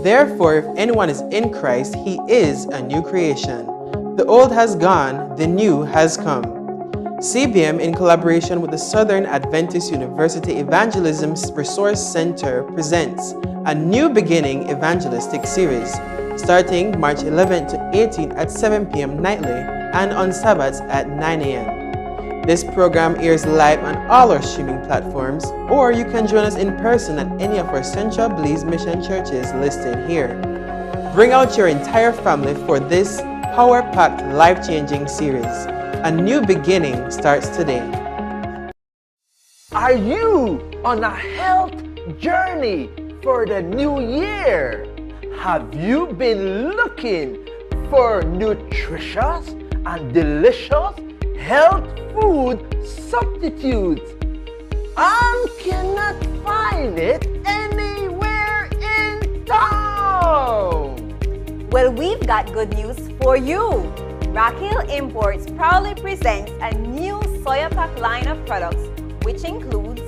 Therefore, if anyone is in Christ, he is a new creation. The old has gone, the new has come. CBM, in collaboration with the Southern Adventist University Evangelism Resource Center, presents a New Beginning evangelistic series, starting March 11th to 18th at 7 p.m. nightly and on Sabbaths at 9 a.m. This program airs live on all our streaming platforms, or you can join us in person at any of our Central Belize Mission churches listed here. Bring out your entire family for this power-packed, life-changing series. A new beginning starts today. Are you on a health journey for the new year? Have you been looking for nutritious and delicious health food substitutes and cannot find it anywhere in town? Well, we've got good news for you. Raquel Imports proudly presents a new soya pack line of products, which includes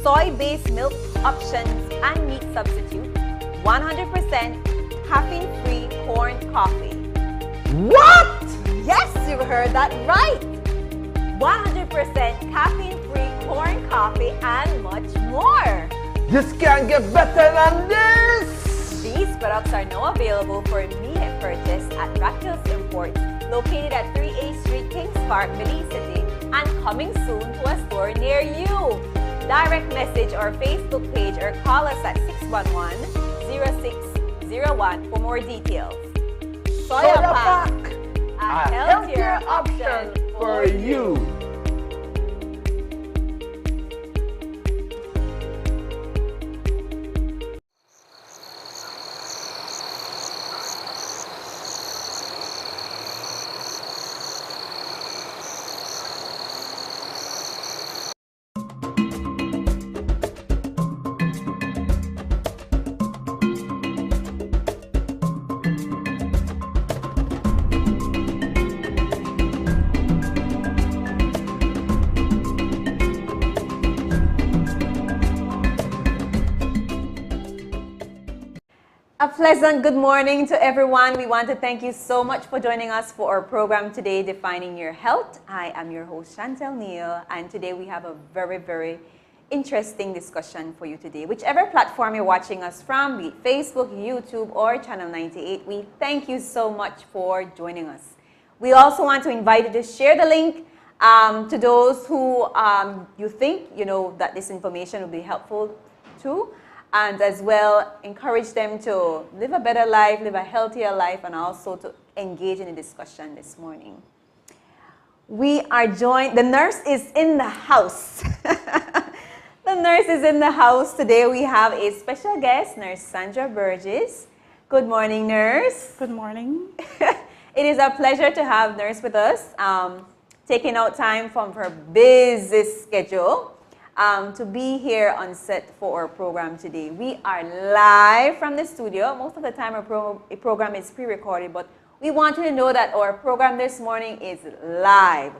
soy-based milk options and meat substitute, 100% caffeine-free corn coffee. What? Yes, you heard that right! 100% caffeine-free corn coffee and much more. This can't get better than this! These products are now available for immediate purchase at Raquel's Imports, located at 3A Street, Kings Park, Belize City, and coming soon to a store near you. Direct message our Facebook page or call us at 611-0601 for more details. Soya Pack, a healthier option for you. A pleasant good morning to everyone. We want to thank you so much for joining us for our program today, Defining Your Health. I am your host, Chantel Neal, and today we have a very, very interesting discussion for you today. Whichever platform you're watching us from, be it Facebook, YouTube, or Channel 98, we thank you so much for joining us. We also want to invite you to share the link to those who you think, that this information will be helpful to. And as well, encourage them to live a better life, live a healthier life, and also to engage in a discussion this morning. We are joined, the nurse is in the house. The nurse is in the house. Today we have a special guest, Nurse Sandra Burgess. Good morning, nurse. Good morning. It is a pleasure to have nurse with us, taking out time from her busy schedule. To be here on set for our program today. We are live from the studio. Most of the time our program is pre-recorded, but we want you to know that our program this morning is live.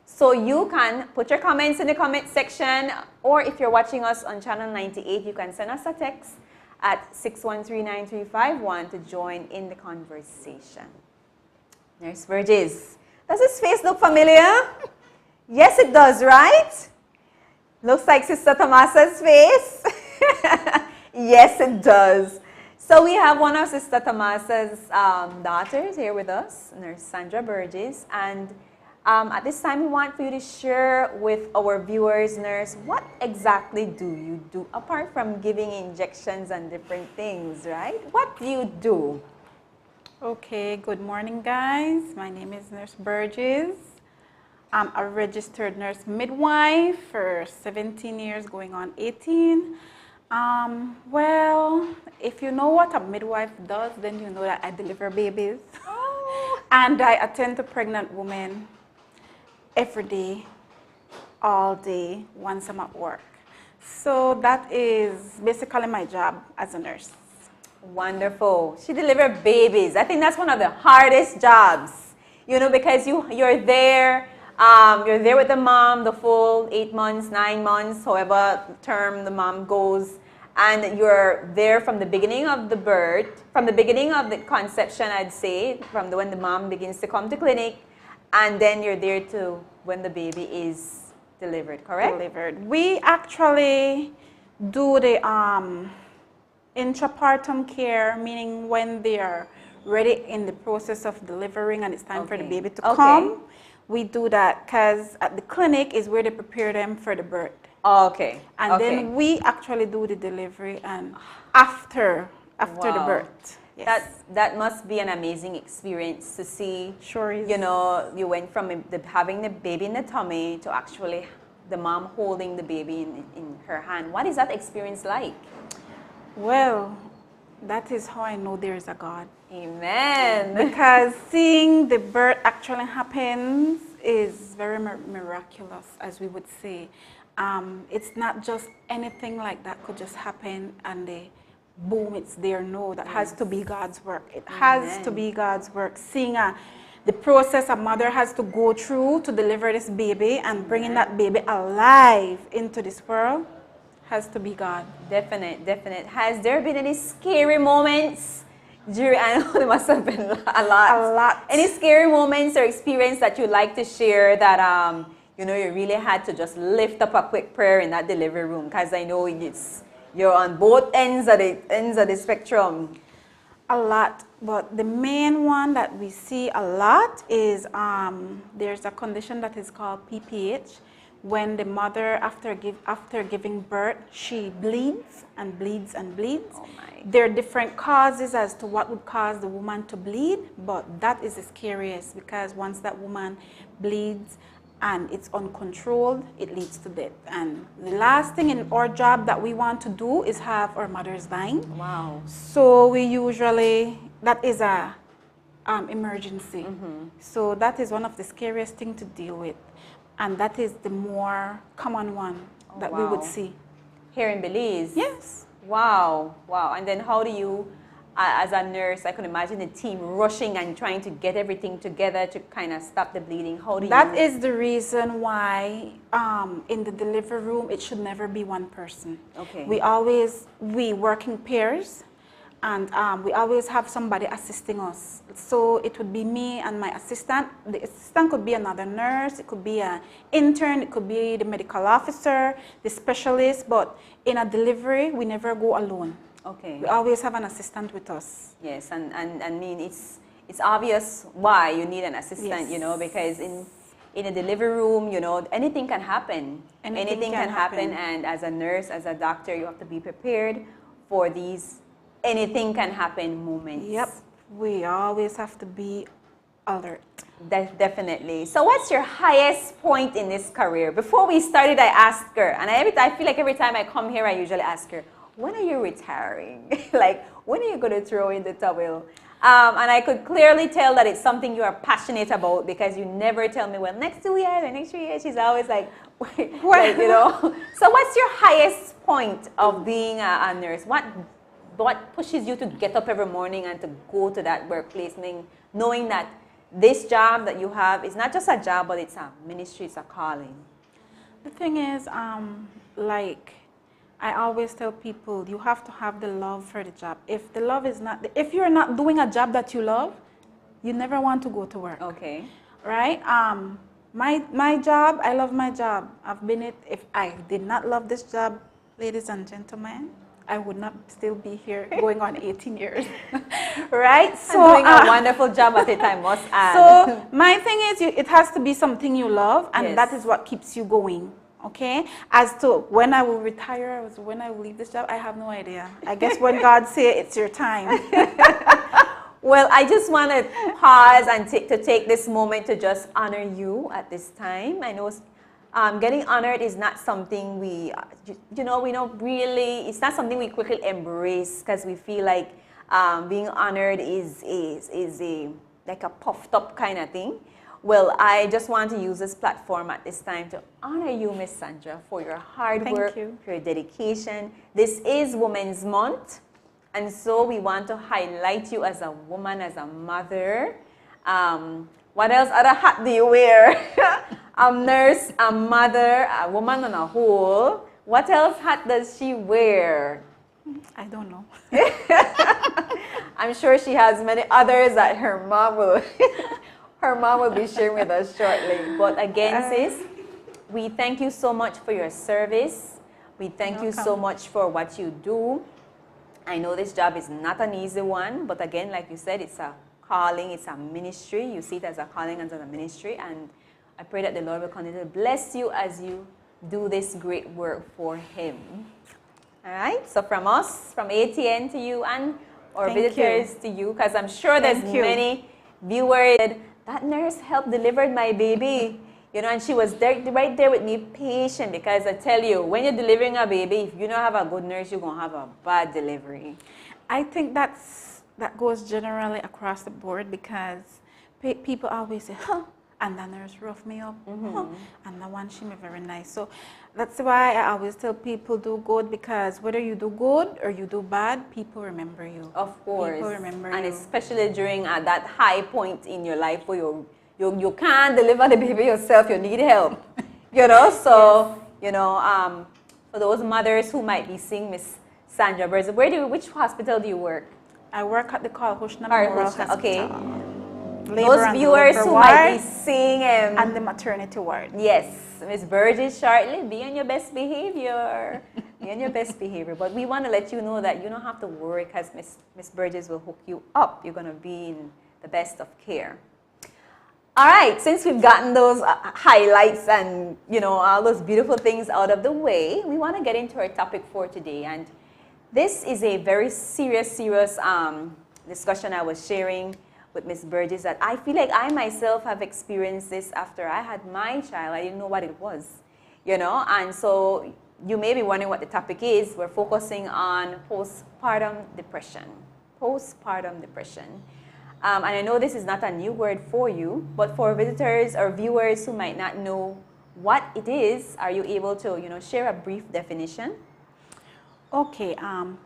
So you can put your comments in the comment section, or if you're watching us on Channel 98, you can send us a text at 613-9351 to join in the conversation. Nurse Burgess, does his face look familiar? Yes, it does, right? Looks like Sister Tomasa's face. Yes, it does. So we have one of Sister Tomasa's daughters here with us, Nurse Sandra Burgess. And at this time, we want for you to share with our viewers, nurse, what exactly do you do? Apart from giving injections and different things, right? What do you do? Okay, good morning, guys. My name is Nurse Burgess. I'm a registered nurse midwife for 17 years, going on 18. Well, if you know what a midwife does, then you know that I deliver babies. Oh. And I attend to pregnant women every day, all day, once I'm at work. So that is basically my job as a nurse. Wonderful. She delivers babies. I think that's one of the hardest jobs, because you're there. You're there with the mom the full 8 months, 9 months, however term the mom goes, And you're there from the beginning of the birth, from the beginning of the conception, I'd say, from when the mom begins to come to clinic, and then you're there to when the baby is delivered, correct? Delivered. We actually do the intrapartum care, meaning when they are ready in the process of delivering and it's time for the baby to come. We do that because at the clinic is where they prepare them for the birth. Okay. And then we actually do the delivery and after the birth. Yes. That must be an amazing experience to see. Sure is. You know, you went from having the baby in the tummy to actually the mom holding the baby in her hand. What is that experience like? Well, that is how I know there is a God. Amen. Because seeing the birth actually happens is very miraculous, as we would say. It's not just anything like that could just happen and boom, it's there. No, that has to be God's work. It has to be God's work. Seeing the process a mother has to go through to deliver this baby and bringing that baby alive into this world has to be God. Definite. Has there been any scary moments during, I know there must have been a lot. Any scary moments or experience that you'd like to share that, you know, you really had to just lift up a quick prayer in that delivery room? Because I know you're on both ends of the spectrum. A lot, but the main one that we see a lot is there's a condition that is called PPH. When the mother, after giving birth, she bleeds and bleeds and bleeds. Oh my. There are different causes as to what would cause the woman to bleed, but that is the scariest because once that woman bleeds and it's uncontrolled, it leads to death. And the last thing in our job that we want to do is have our mothers dying. Wow. So we usually, that is a emergency. So that is one of the scariest things to deal with. And that is the more common one that we would see. Here in Belize? Yes. Wow. And then how do you, as a nurse, I could imagine the team rushing and trying to get everything together to kind of stop the bleeding. How do you? That is the reason why in the delivery room, it should never be one person. Okay. We work in pairs. And we always have somebody assisting us. So it would be me and my assistant. The assistant could be another nurse, it could be an intern, it could be the medical officer, the specialist. But in a delivery, we never go alone. Okay. We always have an assistant with us. Yes, and I mean, it's obvious why you need an assistant, you know, because in a delivery room, you know, anything can happen. Anything can happen. And as a nurse, as a doctor, you have to be prepared for these anything can happen moments. Yep, we always have to be alert. Definitely. So what's your highest point in this career? Before we started, I asked her, and I feel like every time I come here, I usually ask her, when are you retiring? Like, when are you going to throw in the towel? And I could clearly tell that it's something you are passionate about because you never tell me, well, next 2 years or next 3 years. She's always like, like, you know. So what's your highest point of being a nurse? What pushes you to get up every morning and to go to that workplace, knowing that this job that you have is not just a job, but it's a ministry, it's a calling? The thing is, like I always tell people, you have to have the love for the job. If the love is not, if you're not doing a job that you love, you never want to go to work. Okay. Right? My job, I love my job. I've been it. If I did not love this job, ladies and gentlemen, I would not still be here going on 18 years, right? So doing a wonderful job at it, I must add. So my thing is, it has to be something you love, and that is what keeps you going, okay? As to when I will retire, when I will leave this job, I have no idea. I guess when God says it's your time. Well, I just want to pause and take this moment to just honor you at this time. I know getting honored is not something we don't really, it's not something we quickly embrace because we feel like being honored is like a puffed up kind of thing. Well, I just want to use this platform at this time to honor you, Miss Sandra, for your hard work, for your dedication. This is Women's Month, and so we want to highlight you as a woman, as a mother. What else other hat do you wear? A nurse, a mother, a woman on a whole. What else hat does she wear? I don't know. I'm sure she has many others that her mom will her mom will be sharing with us shortly. But again, sis, we thank you so much for your service. We thank you so much for what you do. I know this job is not an easy one, but again, like you said, it's a calling, it's a ministry. You see it as a calling and as a ministry, and I pray that the Lord will continue to bless you as you do this great work for Him. All right, so from us, from ATN to you and our visitors to you, because I'm sure there's many viewers. That nurse helped deliver my baby, you know, and she was there, right there with me, patient, because I tell you, when you're delivering a baby, if you don't have a good nurse, you're going to have a bad delivery. I think that goes generally across the board, because people always say, huh, and the nurse rough me up, huh, and the one she me very nice. So that's why I always tell people do good, because whether you do good or you do bad, people remember you. Of course. People remember you. And especially during that high point in your life where you can't deliver the baby yourself, you need help. You know, so, you know, for those mothers who might be seeing Miss Sandra Burgess, which hospital do you work? I work at the Hushna Memorial Hospital. Okay. Those viewers who might be seeing and the maternity ward. Yes, Miss Burgess, shortly, be on your best behavior. Be on your best behavior. But we want to let you know that you don't have to worry, because Miss Burgess will hook you up. You're going to be in the best of care. All right, since we've gotten those highlights and, you know, all those beautiful things out of the way, we want to get into our topic for today. And this is a very serious discussion I was sharing with Miss Burgess, that I feel like I myself have experienced this after I had my child. I didn't know what it was, you know, and so you may be wondering what the topic is. We're focusing on postpartum depression. Postpartum depression. And I know this is not a new word for you, but for visitors or viewers who might not know what it is, are you able to, you know, share a brief definition? Okay,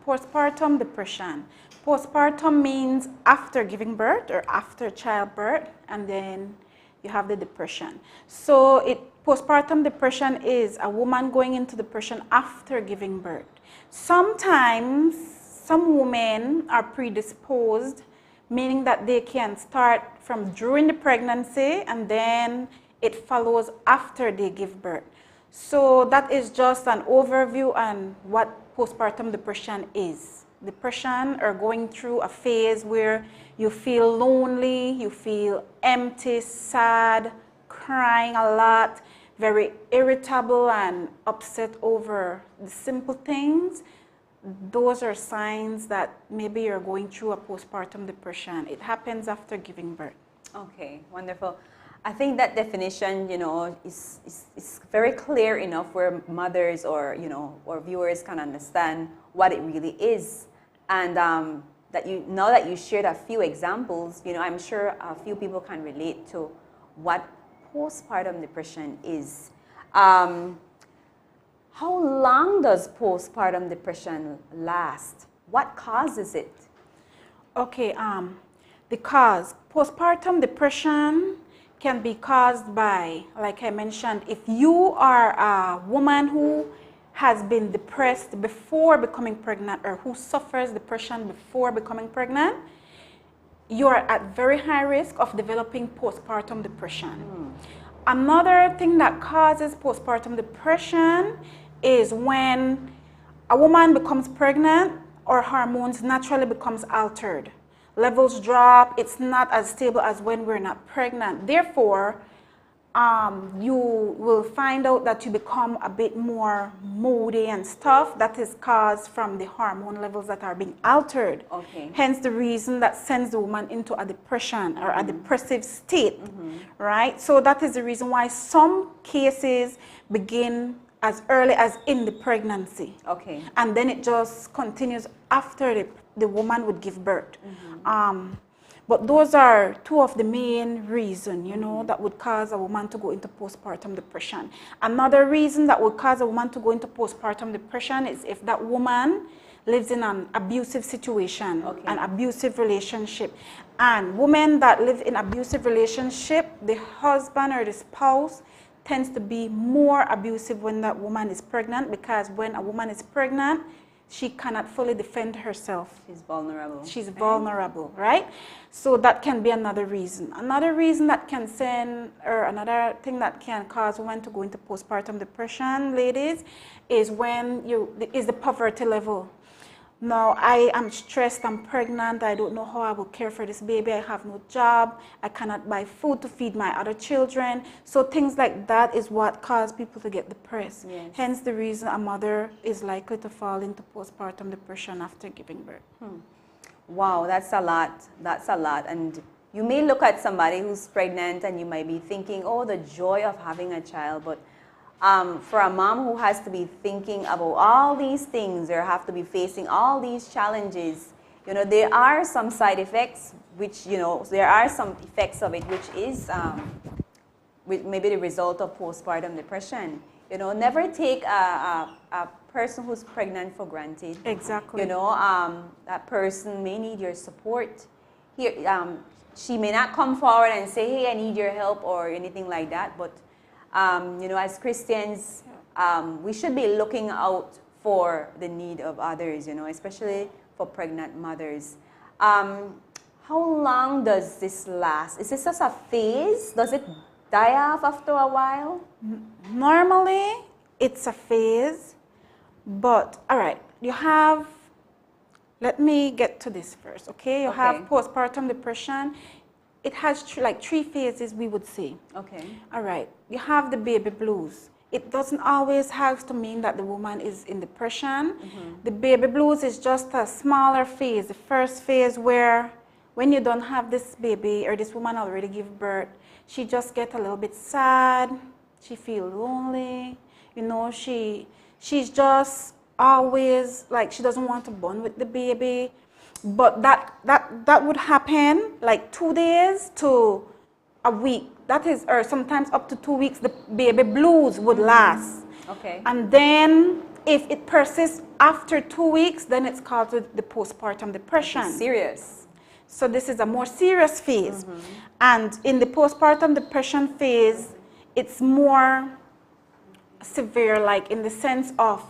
postpartum depression. Postpartum means after giving birth or after childbirth, and then you have the depression. So postpartum depression is a woman going into depression after giving birth. Sometimes some women are predisposed, meaning that they can start from during the pregnancy and then it follows after they give birth. So that is just an overview on what postpartum depression is. Depression, or going through a phase where you feel lonely, you feel empty, sad, crying a lot, very irritable and upset over the simple things. Those are signs that maybe you're going through a postpartum depression. It happens after giving birth. Okay, wonderful. I think that definition, you know, is very clear enough where mothers or, you know, or viewers can understand what it really is. And now that you shared a few examples, you know, I'm sure a few people can relate to what postpartum depression is. How long does postpartum depression last? What causes it? Okay, the cause. Postpartum depression can be caused by, like I mentioned, if you are a woman who has been depressed before becoming pregnant, or who suffers depression before becoming pregnant, you are at very high risk of developing postpartum depression. Another thing that causes postpartum depression is when a woman becomes pregnant, or hormones naturally becomes altered. Levels drop, it's not as stable as when we're not pregnant. Therefore, you will find out that you become a bit more moody and stuff. That is caused from the hormone levels that are being altered. Okay. Hence the reason that sends the woman into a depression or a depressive state, right? So that is the reason why some cases begin as early as in the pregnancy. Okay. And then it just continues after the woman would give birth. But those are two of the main reasons, you know, that would cause a woman to go into postpartum depression. Another reason that would cause a woman to go into postpartum depression is if that woman lives in an abusive situation, an abusive relationship. And women that live in abusive relationship, the husband or the spouse tends to be more abusive when that woman is pregnant, because when a woman is pregnant, she cannot fully defend herself. She's vulnerable. She's vulnerable, right? So that can be another reason. Another reason that can send, or another thing that can cause women to go into postpartum depression, ladies, is the poverty level. Now, I am stressed, I'm pregnant, I don't know how I will care for this baby, I have no job, I cannot buy food to feed my other children. So things like that is what cause people to get depressed. Yes. Hence the reason a mother is likely to fall into postpartum depression after giving birth. Wow, that's a lot. That's a lot. And you may look at somebody who's pregnant and you might be thinking, oh, the joy of having a child. But for a mom who has to be thinking about all these things or have to be facing all these challenges, you know, there are some side effects, which, you know, there are some effects of it, which is maybe the result of postpartum depression. You know, never take a person who's pregnant for granted. Exactly. You know, that person may need your support. Here, she may not come forward and say, hey, I need your help or anything like that, but you know, as Christians, we should be looking out for the need of others, you know, especially for pregnant mothers. How long does this last? Is this just a phase? Does it die off after a while? Normally, it's a phase, but all right, you have, let me get to this first, okay? You have postpartum depression. It has like 3 phases, we would say. Okay. All right. You have the baby blues. It doesn't always have to mean that the woman is in depression. The baby blues is just a smaller phase. The first phase where when you don't have this baby or this woman already give birth, she just get a little bit sad. She feel lonely. You know, she's just always like she doesn't want to bond with the baby. But that would happen like 2 days to a week. That is, or sometimes up to 2 weeks, the baby blues would last. Okay. And then if it persists after 2 weeks, then it's called the postpartum depression. It's serious. So this is a more serious phase. And in the postpartum depression phase, it's more severe, like in the sense of,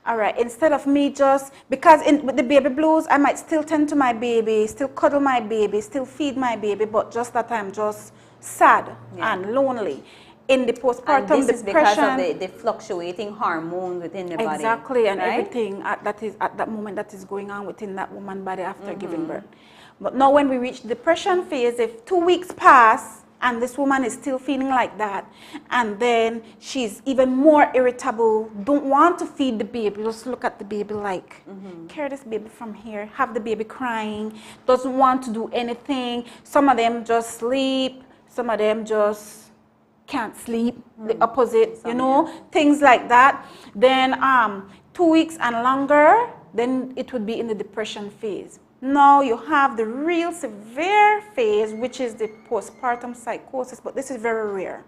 all right, instead of me just, because with the baby blues, I might still tend to my baby, still cuddle my baby, still feed my baby, but just that I'm just sad and lonely. In the postpartum and this depression, is because of the fluctuating hormones within the body. Exactly, and right? everything at that moment that is going on within that woman's body after giving birth. But now when we reach the depression phase, if 2 weeks pass, and this woman is still feeling like that, and then she's even more irritable, don't want to feed the baby, just look at the baby like, carry this baby from here, have the baby crying, doesn't want to do anything. Some of them just sleep, some of them just can't sleep, the opposite, you know, things like that. Then 2 weeks and longer, then it would be in the depression phase. Now you have the real severe phase, which is the postpartum psychosis, but this is very rare.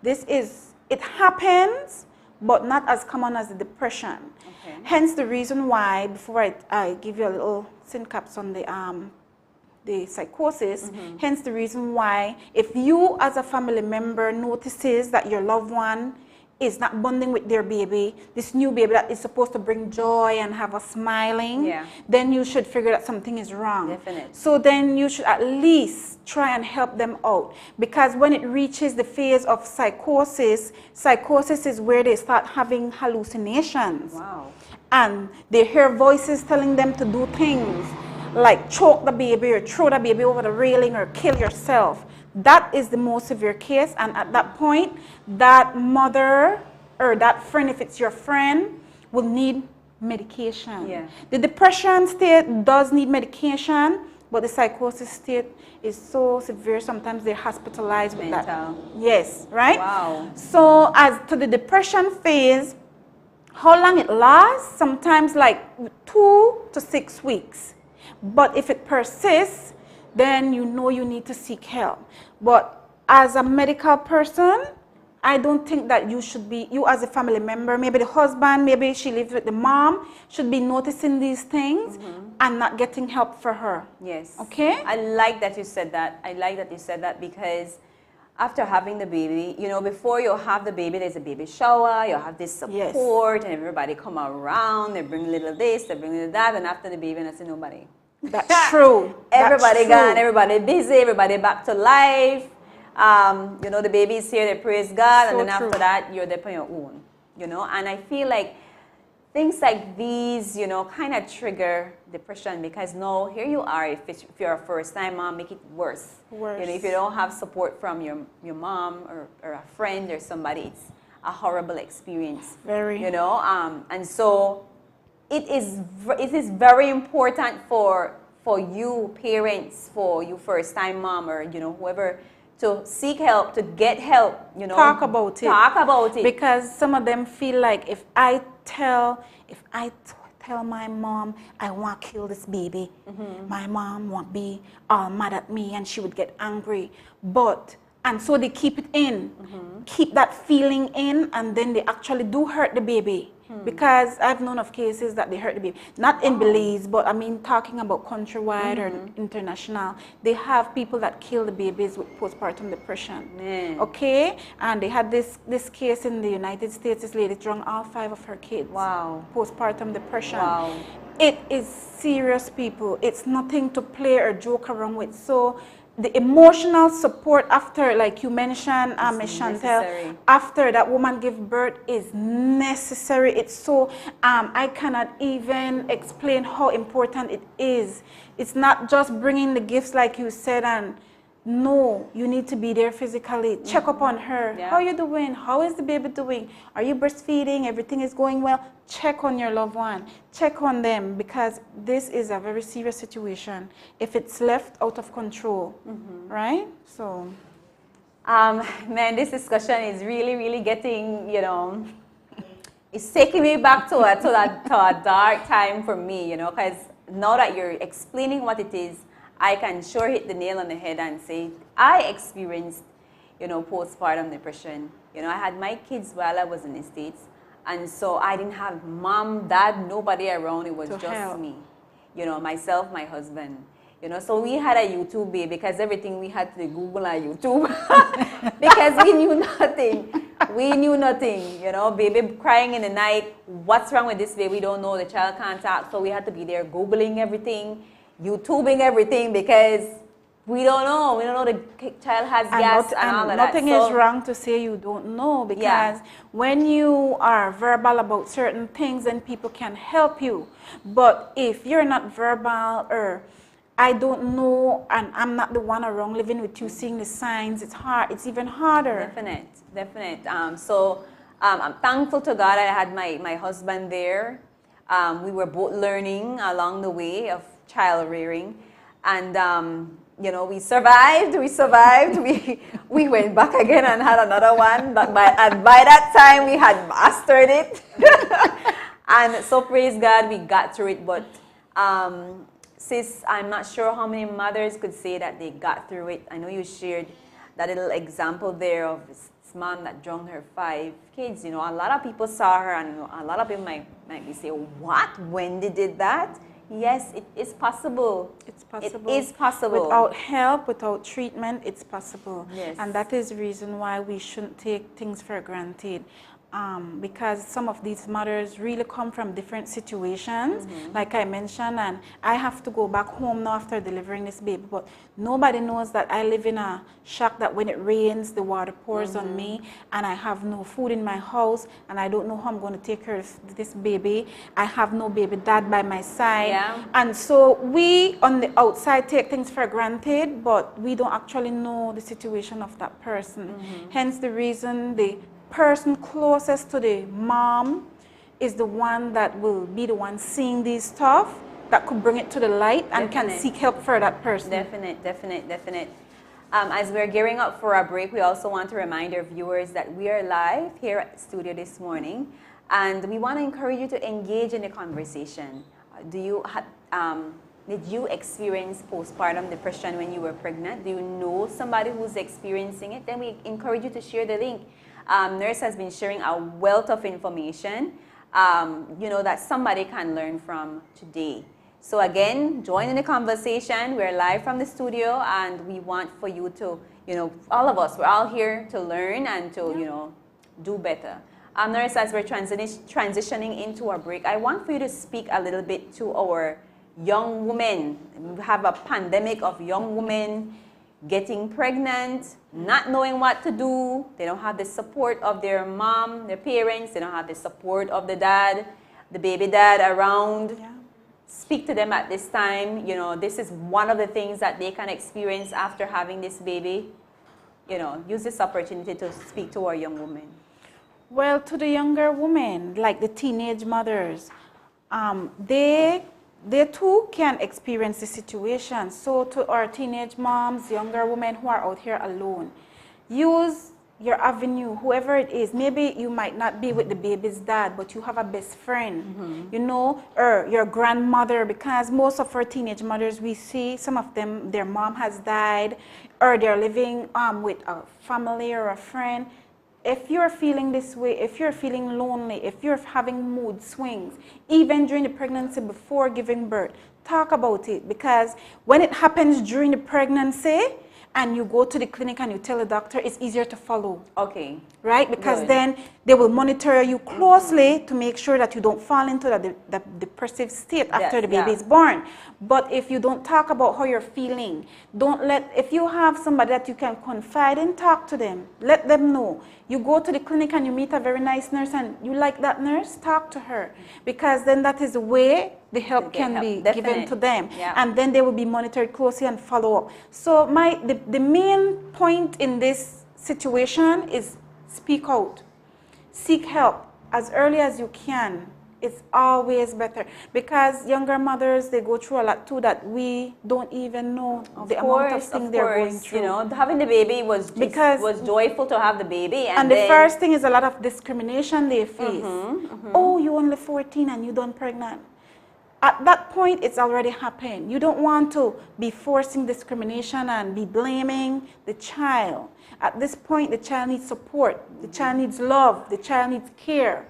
It happens, but not as common as the depression. Okay. Hence the reason why, before I give you a little syncaps on the psychosis, hence the reason why if you as a family member notices that your loved one is not bonding with their baby, this new baby that is supposed to bring joy and have us smiling, then you should figure that something is wrong. Definitely. So then you should at least try and help them out, because when it reaches the phase of psychosis is where they start having hallucinations. Wow. And they hear voices telling them to do things like choke the baby or throw the baby over the railing or kill yourself. That is the most severe case, and at that point, that mother or that friend, if it's your friend, will need medication. Yeah. The depression state does need medication, but the psychosis state is so severe, sometimes they're hospitalized with that. Yes, right? Wow. So as to the depression phase, how long it lasts? Sometimes like 2 to 6 weeks. But if it persists, then you know you need to seek help. But as a medical person, I don't think that you should be, you as a family member, maybe the husband, maybe she lives with the mom, should be noticing these things and not getting help for her. Yes. Okay? I like that you said that. I like that you said that because after having the baby, you know, before you have the baby, there's a baby shower, you have this support, and everybody come around, they bring little this, they bring little that, and after the baby, and I say nobody. That's true. Everybody gone, everybody busy, everybody back to life. You know, the baby is here, they praise God, and then after that, you're there on your own, you know, and I feel like things like these, you know, kind of trigger depression because now here you are, if you're a first-time mom, make it worse. You know, if you don't have support from your mom or a friend or somebody, it's a horrible experience. Very. You know, and so it is very important for you parents, for you first-time mom or, you know, whoever, to seek help, to get help, you know. Talk about it. Talk about it. Because some of them feel like if I tell my mom I want to kill this baby, my mom won't be all mad at me and she would get angry. And so they keep it in, keep that feeling in, and then they actually do hurt the baby. Because I've known of cases that they hurt the baby. Not in Belize, but I mean talking about countrywide or international. They have people that kill the babies with postpartum depression. Okay? And they had this case in the United States. This lady drunk all 5 of her kids. Wow. Postpartum depression. Wow. It is serious, people. It's nothing to play or joke around with. So the emotional support after, like you mentioned, Ms. Chantel, after that woman give birth is necessary. It's so, I cannot even explain how important it is. It's not just bringing the gifts like you said, and no, you need to be there physically. Check up on her. Yeah. How are you doing? How is the baby doing? Are you breastfeeding? Everything is going well? Check on your loved one. Check on them, because this is a very serious situation if it's left out of control, right? So, man, this discussion is really getting, you know, it's taking me back to a dark time for me, you know, because now that you're explaining what it is, I can sure hit the nail on the head and say, I experienced, you know, postpartum depression. You know, I had my kids while I was in the States, and so I didn't have mom, dad, nobody around. It was just me, you know, myself, my husband. You know, so we had a YouTube baby because everything we had to Google on YouTube because we knew nothing. We knew nothing, you know, baby crying in the night. What's wrong with this baby? We don't know. The child can't talk. So we had to be there Googling everything, YouTubing everything, because we don't know. We don't know the child has gas and all of that. Nothing is wrong to say you don't know, because when you are verbal about certain things, then people can help you. But if you're not verbal, or I don't know, and I'm not the one around living with you seeing the signs, it's hard. It's even harder. Definite. So I'm thankful to God I had my husband there. We were both learning along the way of child rearing, and you know, we survived. We went back again and had another one, but by that time we had mastered it. And so praise God, we got through it. But sis, I'm not sure how many mothers could say that they got through it. I know you shared that little example there of this mom that drowned her 5 kids. You know, a lot of people saw her, and a lot of people might be saying, what? When they did that? Yes, it is possible. It's possible. It is possible. Without help, without treatment, it's possible. Yes. And that is the reason why we shouldn't take things for granted. Because some of these mothers really come from different situations, like I mentioned, and I have to go back home now after delivering this baby, but nobody knows that I live in a shack that when it rains, the water pours on me, and I have no food in my house, and I don't know how I'm going to take care of this baby. I have no baby dad by my side, and so we on the outside take things for granted, but we don't actually know the situation of that person. Hence the reason the person closest to the mom is the one that will be the one seeing these stuff, that could bring it to the light and can seek help for that person. Definite. As we're gearing up for our break, we also want to remind our viewers that we are live here at the studio this morning, and we want to encourage you to engage in the conversation. Did you experience postpartum depression when you were pregnant? Do you know somebody who's experiencing it? Then we encourage you to share the link. Nurse has been sharing a wealth of information, you know, that somebody can learn from today. So again, join in the conversation. We're live from the studio, and we want for you to all of us, we're all here to learn and to, do better. Nurse, as we're transitioning into our break, I want for you to speak a little bit to our young women. We have a pandemic of young women getting pregnant, not knowing what to do. They don't have the support of their mom, their parents. They don't have the support of the dad, the baby dad around. Yeah. Speak to them at this time. This is one of the things that they can experience after having this baby. Use this opportunity to speak to our young women. Well, to the younger women, like the teenage mothers, they too can experience the situation. So to our teenage moms, younger women who are out here alone, use your avenue, whoever it is. Maybe you might not be with the baby's dad, but you have a best friend, or your grandmother, because most of our teenage mothers, we see some of them, their mom has died, or they're living with a family or a friend. If you're feeling this way, if you're feeling lonely, if you're having mood swings, even during the pregnancy before giving birth, talk about it, because when it happens during the pregnancy and you go to the clinic and you tell the doctor, it's easier to follow. Okay. Right? Because Good. then they will monitor you closely to make sure that you don't fall into the depressive state after the baby is born. But if you don't talk about how you're feeling, if you have somebody that you can confide in, talk to them. Let them know. You go to the clinic and you meet a very nice nurse and you like that nurse, talk to her. Because then that is the way the help can be given to them. Yeah. And then they will be monitored closely and follow up. So the main point in this situation is speak out. Seek help as early as you can. It's always better, because younger mothers, they go through a lot too that we don't even know the amount of things they're going through. Having the baby was joyful to have the baby, and the first thing is a lot of discrimination they face. Oh, you're only 14 and you done pregnant. At that point, it's already happened. You don't want to be forcing discrimination and be blaming the child. At this point, the child needs support. The child needs love. The child needs care.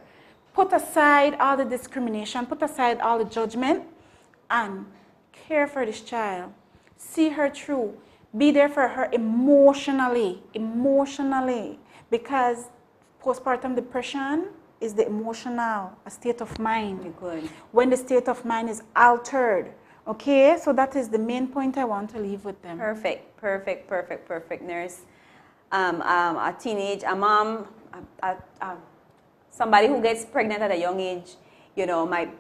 Put aside all the discrimination, put aside all the judgment, and care for this child. See her through. Be there for her emotionally, because postpartum depression is the emotional state of mind. Good. When the state of mind is altered. Okay, so that is the main point I want to leave with them. Perfect, nurse. A mom, somebody who gets pregnant at a young age,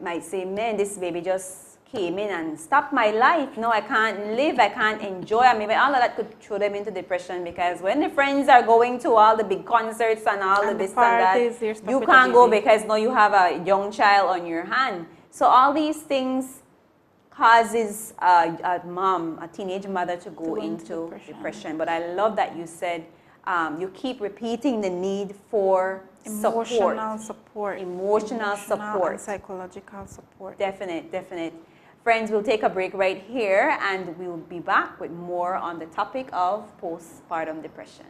might say, man, this baby just came in and stopped my life. No, I can't live, I can't enjoy. Maybe all of that could throw them into depression, because when the friends are going to all the big concerts and all of this parties, and that, you can't go because now you have a young child on your hand. So all these things causes a teenage mother to go into depression. But I love that you said, you keep repeating the need for emotional support and psychological support. Definite. Friends, we'll take a break right here and we'll be back with more on the topic of postpartum depression.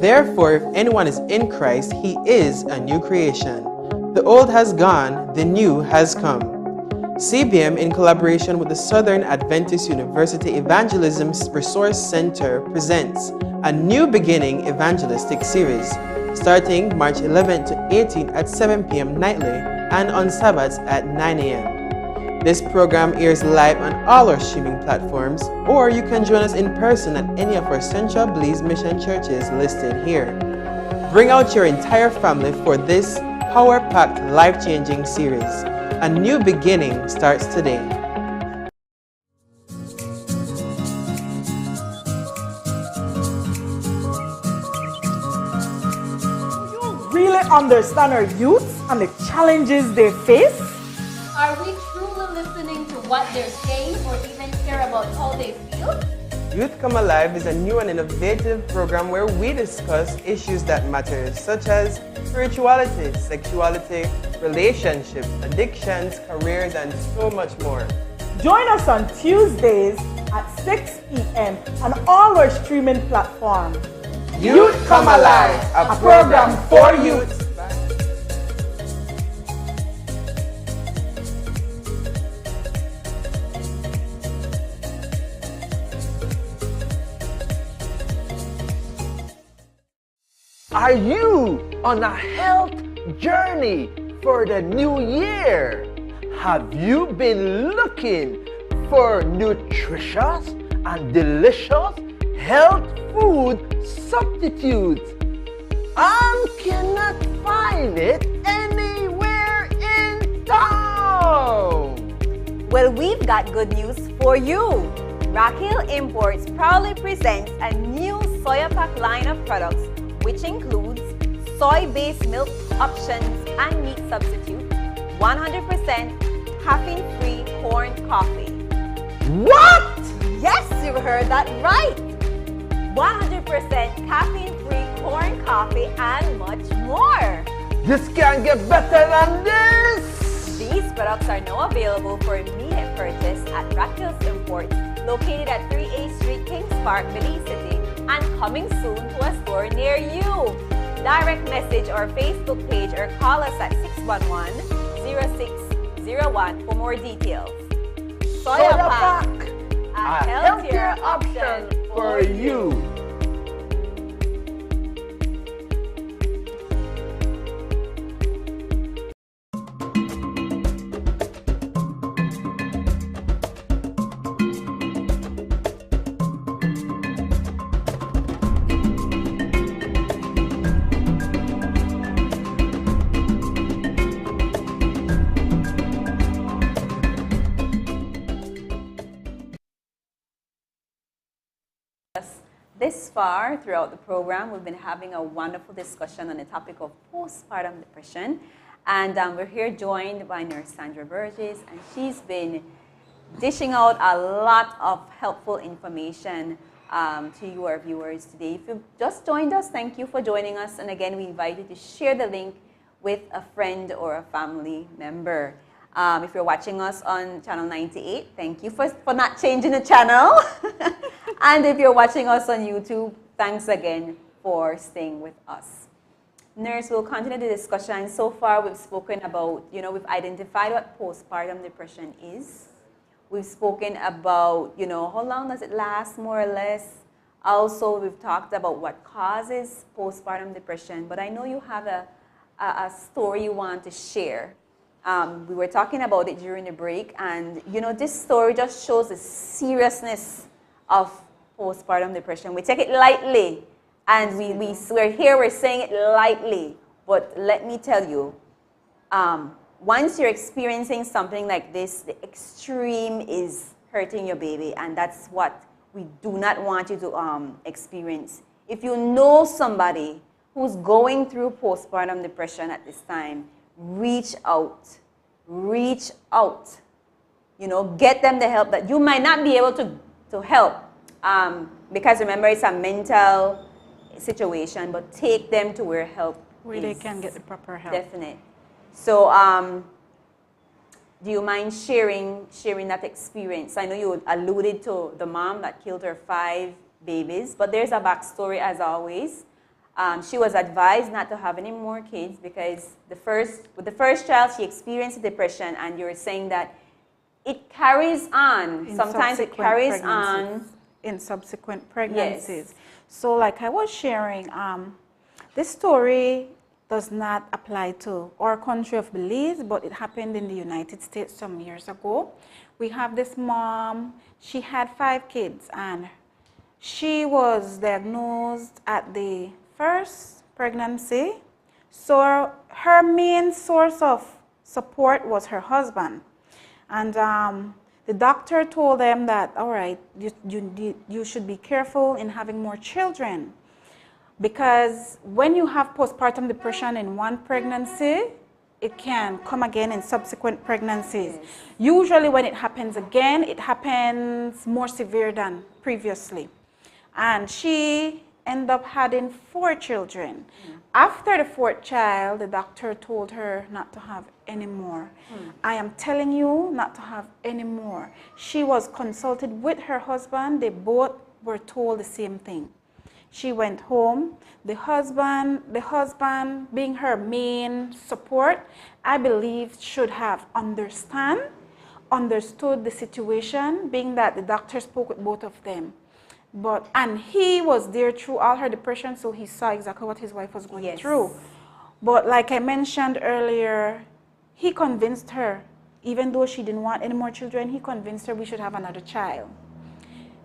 Therefore, if anyone is in Christ, he is a new creation. The old has gone, the new has come. CBM, in collaboration with the Southern Adventist University Evangelism Resource Center, presents a New Beginning evangelistic series, starting March 11th to 18th at 7 p.m. nightly and on Sabbaths at 9 a.m. This program airs live on all our streaming platforms, or you can join us in person at any of our Central Belize Mission churches listed here. Bring out your entire family for this power-packed, life-changing series. A New Beginning starts today. Really understand our youth and the challenges they face? Are we truly listening to what they're saying or even care about how they feel? Youth Come Alive is a new and innovative program where we discuss issues that matter, such as spirituality, sexuality, relationships, addictions, careers, and so much more. Join us on Tuesdays at 6 p.m. on all our streaming platforms. Youth Come Alive, a program for youth. Are you on a health journey for the new year? Have you been looking for nutritious and delicious health food substitutes and cannot find it anywhere in town? Well, we've got good news for you. Raquel Imports proudly presents a new soya pack line of products, which includes soy-based milk options and meat substitute, 100% caffeine-free corn coffee. What? Yes, you heard that right! 100% caffeine-free corn coffee and much more. This can't get better than this! These products are now available for immediate purchase at Raquel's Imports, located at 3A Street, Kings Park, Belize City, and coming soon to a store near you. Direct message our Facebook page or call us at 611-0601 for more details. Soya Pack, a healthier option for you. This far throughout the program, we've been having a wonderful discussion on the topic of postpartum depression. And we're here joined by Nurse Sandra Burgess, and she's been dishing out a lot of helpful information to you, our viewers, today. If you've just joined us, thank you for joining us. And again, we invite you to share the link with a friend or a family member. If you're watching us on channel 98, thank you for not changing the channel. And if you're watching us on YouTube, thanks again for staying with us. Nurse, we'll continue the discussion. So far, we've spoken about, we've identified what postpartum depression is. We've spoken about, how long does it last, more or less. Also, we've talked about what causes postpartum depression. But I know you have a story you want to share. We were talking about it during the break, and this story just shows the seriousness of postpartum depression. We take it lightly, and we're here, we're saying it lightly, but let me tell you, once you're experiencing something like this, the extreme is hurting your baby, and that's what we do not want you to experience. If you know somebody who's going through postpartum depression at this time, reach out. Reach out. Get them the help that you might not be able to help. Because remember, it's a mental situation, but take them to where help Where they can get the proper help. Definite. So, do you mind sharing that experience? I know you alluded to the mom that killed her 5 babies, but there's a backstory as always. She was advised not to have any more kids because with the first child, she experienced depression, and you're saying that it carries on. Sometimes it carries on in subsequent pregnancies. So like I was sharing, this story does not apply to our country of Belize, but it happened in the United States some years ago. We have this mom, she had 5 kids, and she was diagnosed at the first pregnancy. So her main source of support was her husband. And the doctor told them that, all right, you should be careful in having more children, because when you have postpartum depression in one pregnancy, it can come again in subsequent pregnancies. Yes. Usually when it happens again, it happens more severe than previously. And she ended up having 4 children. After the 4th child, the doctor told her not to have any more. I am telling you, not to have any more. She was consulted with her husband. They both were told the same thing. She went home. The husband being her main support, I believe should have understood the situation, being that the doctor spoke with both of them. And he was there through all her depression, so he saw exactly what his wife was going through. But like I mentioned earlier, he convinced her, even though she didn't want any more children, he convinced her we should have another child.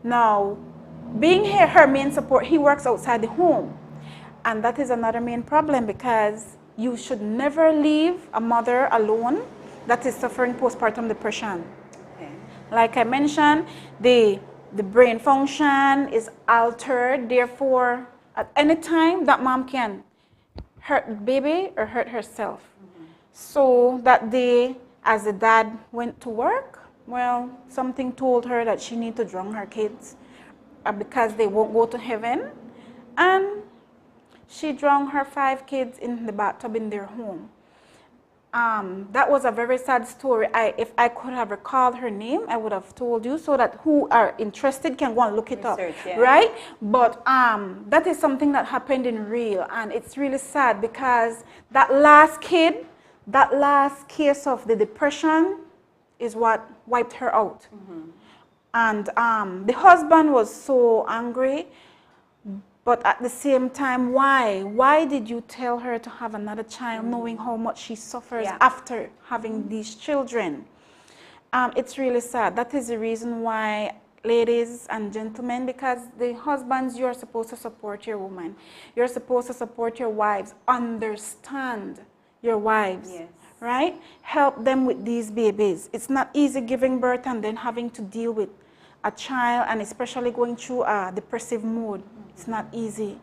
Now, being her main support, he works outside the home. And that is another main problem, because you should never leave a mother alone that is suffering postpartum depression. Okay. Like I mentioned, the brain function is altered. Therefore, at any time, that mom can hurt the baby or hurt herself. So that day, as the dad went to work, well, something told her that she needed to drown her kids because they won't go to heaven. And she drowned her 5 kids in the bathtub in their home. That was a very sad story. If I could have recalled her name, I would have told you, so that who are interested can go and look it up, right? But that is something that happened in real, and it's really sad, because that last kid, that last case of the depression is what wiped her out. And the husband was so angry. But at the same time, why? Why did you tell her to have another child, knowing how much she suffers after having these children? It's really sad. That is the reason why, ladies and gentlemen, because the husbands, you're supposed to support your woman. You're supposed to support your wives. Understand your wives, right? Help them with these babies. It's not easy giving birth and then having to deal with a child, and especially going through a depressive mood. It's not easy.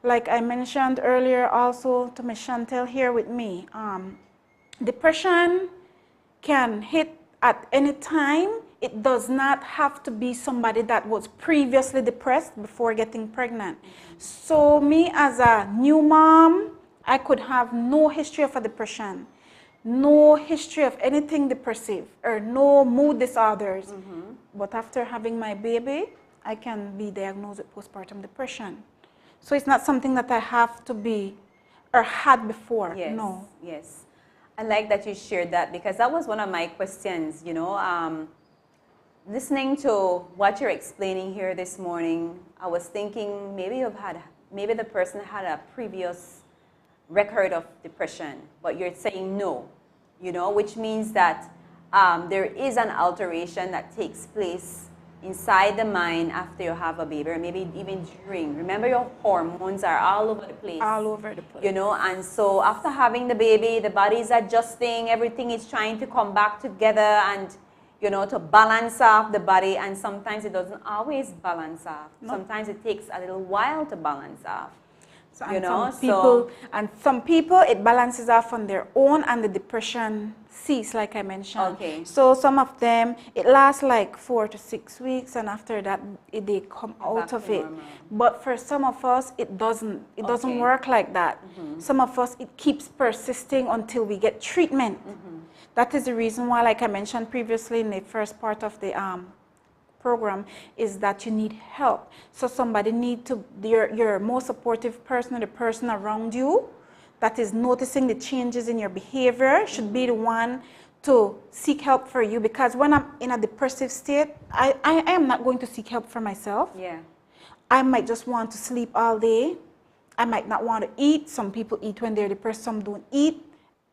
Like I mentioned earlier also to Ms. Chantel here with me, depression can hit at any time. It does not have to be somebody that was previously depressed before getting pregnant. So me as a new mom, I could have no history of a depression, no history of anything depressive, or no mood disorders. But after having my baby, I can be diagnosed with postpartum depression. So it's not something that I have to be or had before. No. Yes. I like that you shared that, because that was one of my questions, you know. Listening to what you're explaining here this morning, I was thinking maybe the person had a previous record of depression, but you're saying no, you know, which means that there is an alteration that takes place inside the mind after you have a baby, or maybe even during. Remember, your hormones are all over the place. All over the place. You know, and so after having the baby, the body is adjusting, everything is trying to come back together and, you know, to balance off the body, and sometimes it doesn't always balance off. Sometimes it takes a little while to balance off. So, some people it balances off on their own, and the depression cease, like I mentioned. So some of them, it lasts like 4 to 6 weeks, and after that they come out of it. But for some of us, it doesn't work like that. Some of us, it keeps persisting until we get treatment. That is the reason why, like I mentioned previously in the first part of the program, is that you need help. So somebody need to, your most supportive person, or the person around you that is noticing the changes in your behavior, should be the one to seek help for you, because when I'm in a depressive state, I am not going to seek help for myself. Yeah. I might just want to sleep all day. I might not want to eat. Some people eat when they're depressed, some don't eat.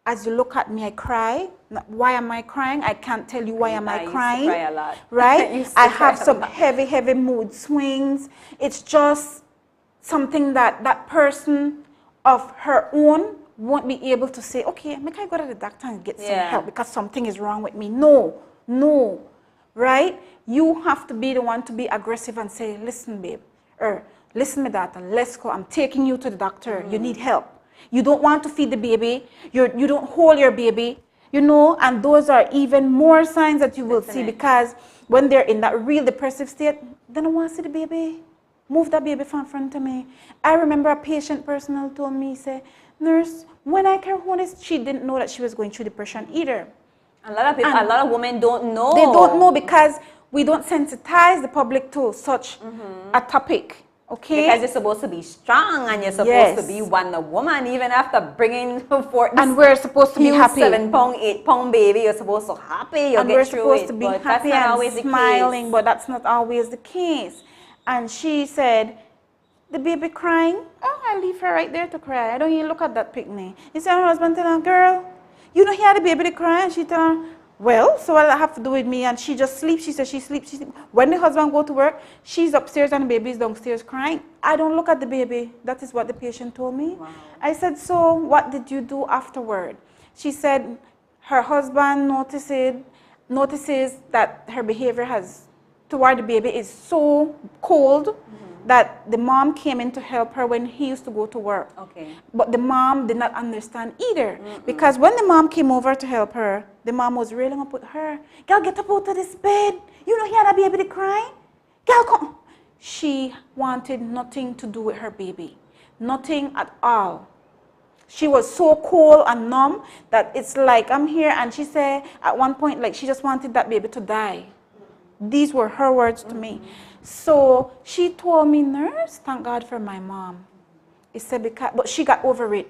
As you look at me, I cry. Why am I crying? I can't tell you why am I crying. I used to cry a lot. Right? I have some heavy mood swings. It's just something that that person of her own won't be able to say, okay, make I go to the doctor and get some help because something is wrong with me. No, right? You have to be the one to be aggressive and say, listen, babe, or listen, my daughter, let's go. I'm taking you to the doctor. You need help. You don't want to feed the baby. You don't hold your baby, you know, and those are even more signs that you will see, because when they're in that real depressive state, they don't want to see the baby. Move that baby from in front of me. I remember a patient personnel told me, say, nurse, when I came home, she didn't know that she was going through depression either. A lot of people, a lot of women don't know. They don't know because we don't sensitize the public to such a topic. Okay. Because you're supposed to be strong and you're supposed to be Wonder Woman, even after bringing forth this and we're supposed to be happy. 7-pound, 8-pound baby, you're supposed to happy. And we're supposed to be happy and smiling, but that's not always the case. And she said, the baby crying, oh, I leave her right there to cry. I don't even look at that picnic. He said, her husband tell her, girl, you know, he had the baby to cry. And she tell her, well, so what does that have to do with me? And she just sleeps. She says she sleeps. When the husband go to work, she's upstairs and the baby is downstairs crying. I don't look at the baby. That is what the patient told me. Wow. I said, so what did you do afterward? She said her husband notices that her behavior toward the baby is so cold that the mom came in to help her when he used to go to work. Okay. But the mom did not understand either. Because when the mom came over to help her, the mom was railing up with her. Girl, get up out of this bed. You know he had a baby to cry. Girl, come. She wanted nothing to do with her baby. Nothing at all. She was so cold and numb that it's like, I'm here. And she said at one point, like, she just wanted that baby to die. These were her words to me. So she told me, nurse, thank God for my mom. He said, but she got over it.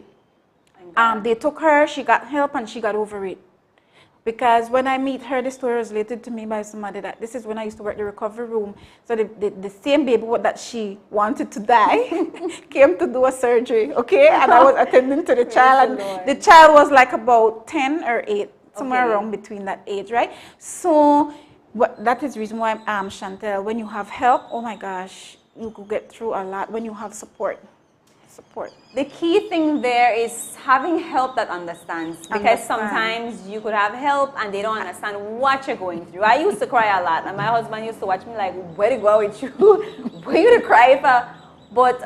They took her, she got help, and she got over it. Because when I meet her, the story was related to me by somebody that this is when I used to work the recovery room. So the same baby that she wanted to die came to do a surgery, okay? And I was attending to the child, and the child was like about 10 or 8, somewhere around between that age, right? So that is the reason why Chantel, when you have help, oh my gosh, you could get through a lot when you have support. The key thing there is having help that understands, because sometimes you could have help and they don't understand what you're going through. I used to cry a lot, and my husband used to watch me like, where to go with you? Where you to cry for? But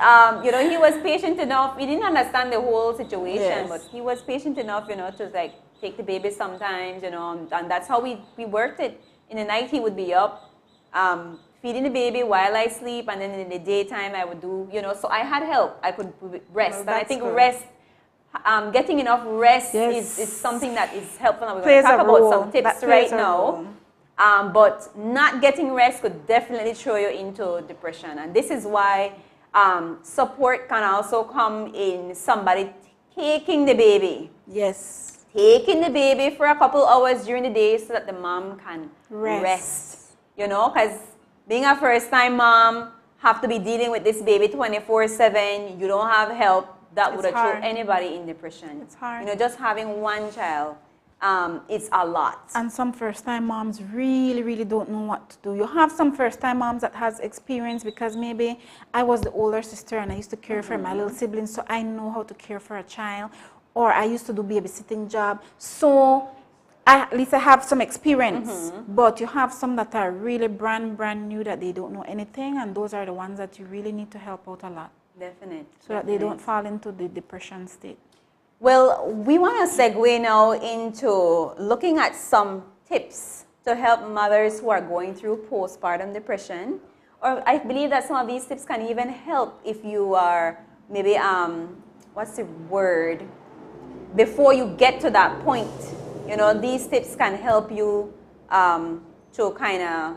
you know, he was patient enough. He didn't understand the whole situation, but he was patient enough, you know, to like take the baby sometimes, you know, and that's how we worked it. In the night, he would be up, feeding the baby while I sleep, and then in the daytime, I would do, you know, so I had help. I could rest. And I think rest, getting enough rest is something that is helpful. And we're going to talk about some tips right now. But not getting rest could definitely throw you into depression. And this is why support can also come in somebody taking the baby. Yes. Taking the baby for a couple hours during the day so that the mom can rest. You know, because being a first-time mom, have to be dealing with this baby 24/7, you don't have help, that would have thrown anybody in depression. It's hard. You know, just having one child, it's a lot. And some first-time moms really don't know what to do. You have some first-time moms that has experience, because maybe I was the older sister and I used to care for my little siblings, so I know how to care for a child. Or I used to do babysitting job, so at least I have some experience. But you have some that are really brand new that they don't know anything, and those are the ones that you really need to help out a lot. Definitely. So that they don't fall into the depression state. Well, we want to segue now into looking at some tips to help mothers who are going through postpartum depression. Or I believe that some of these tips can even help if you are maybe, what's the word? Before you get to that point, you know, these tips can help you to kind of,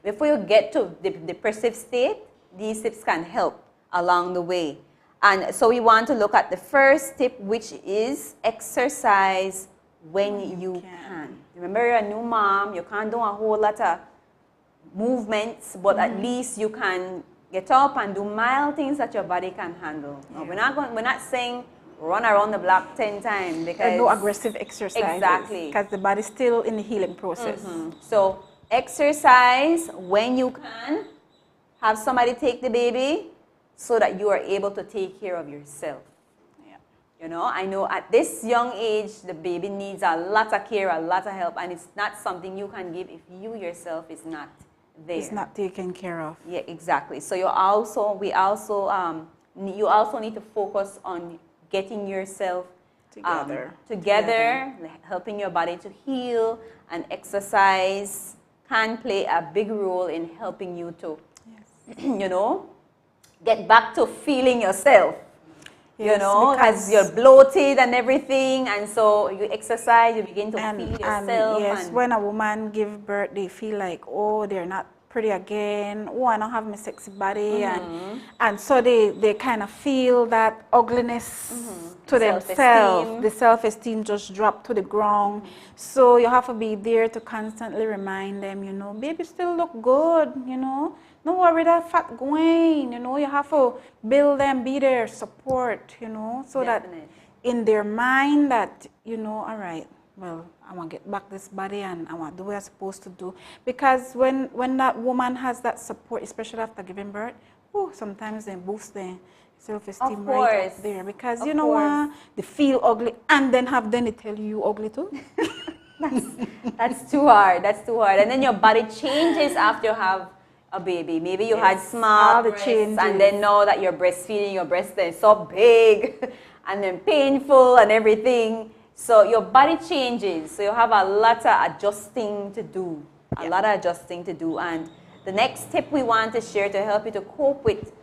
before you get to the depressive state, these tips can help along the way. And so we want to look at the first tip, which is exercise when you can. Remember, you're a new mom, you can't do a whole lot of movements, but at least you can get up and do mild things that your body can handle. We're not saying run around the block 10 times because no aggressive exercise. Exactly. Because the body's still in the healing process. So exercise when you can. Have somebody take the baby so that you are able to take care of yourself. You know, I know at this young age, the baby needs a lot of care, a lot of help, and it's not something you can give if you yourself is not there. It's not taken care of. Yeah, exactly. So you also need to focus on getting yourself together, helping your body to heal, and exercise can play a big role in helping you to, you know, get back to feeling yourself. You know, because you're bloated and everything, and so you exercise, you begin to feel yourself. Yes, when a woman gives birth, they feel like, oh, they're not pretty again. Oh, I don't have my sexy body, and so they kind of feel that ugliness to themselves. The self-esteem just dropped to the ground. So you have to be there to constantly remind them, you know, baby still look good, you know. No worry that fat going, you know, you have to build them, be there, support, you know, so that in their mind that, you know, all right, well, I want to get back this body and I want to do what I'm supposed to do. Because when that woman has that support, especially after giving birth, sometimes they boost their self-esteem right up there. Because, you know what, they feel ugly and then they tell you ugly too. That's too hard, that's too hard. And then your body changes after you have a baby. Maybe you had small breasts, and then now that you're breastfeeding, your breasts are so big and then painful and everything. So your body changes. So you have a lot of adjusting to do. A lot of adjusting to do. And the next tip we want to share to help you to cope with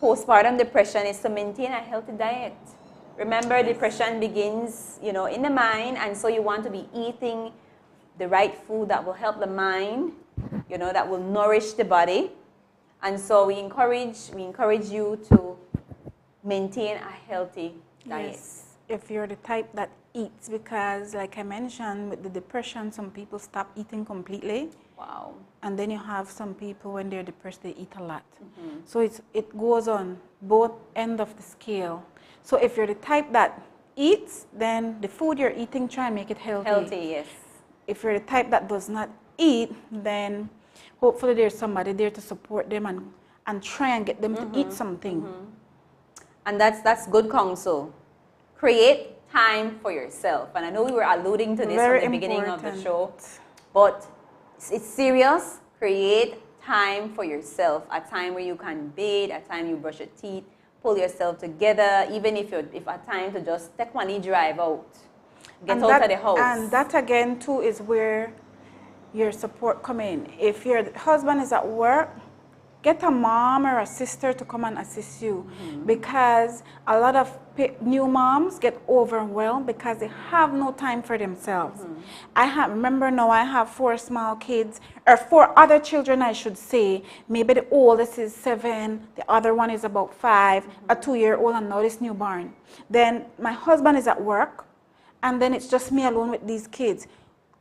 postpartum depression is to maintain a healthy diet. Remember, depression begins, you know, in the mind, and so you want to be eating the right food that will help the mind, you know, that will nourish the body. And so we encourage you to maintain a healthy diet. Yes, if you're the type that eats, because like I mentioned, with the depression, some people stop eating completely. Wow. And then you have some people, when they're depressed, they eat a lot. So it goes on both ends of the scale. So if you're the type that eats, then the food you're eating, try and make it healthy. Healthy, yes. If you're the type that does not eat, then hopefully there's somebody there to support them and try and get them to eat something. And that's good counsel. Create time for yourself. And I know we were alluding to this from the beginning of the show, but it's serious. Create time for yourself. A time where you can bathe, a time you brush your teeth, pull yourself together, even if a time to just take money drive out. Get out of the house. And that again too is where your support come in. If your husband is at work, get a mom or a sister to come and assist you, because a lot of new moms get overwhelmed because they have no time for themselves. Remember now I have 4 small kids, or 4 other children I should say. Maybe the oldest is 7, the other one is about 5, a 2-year-old, and now this newborn. Then my husband is at work, and then it's just me alone with these kids.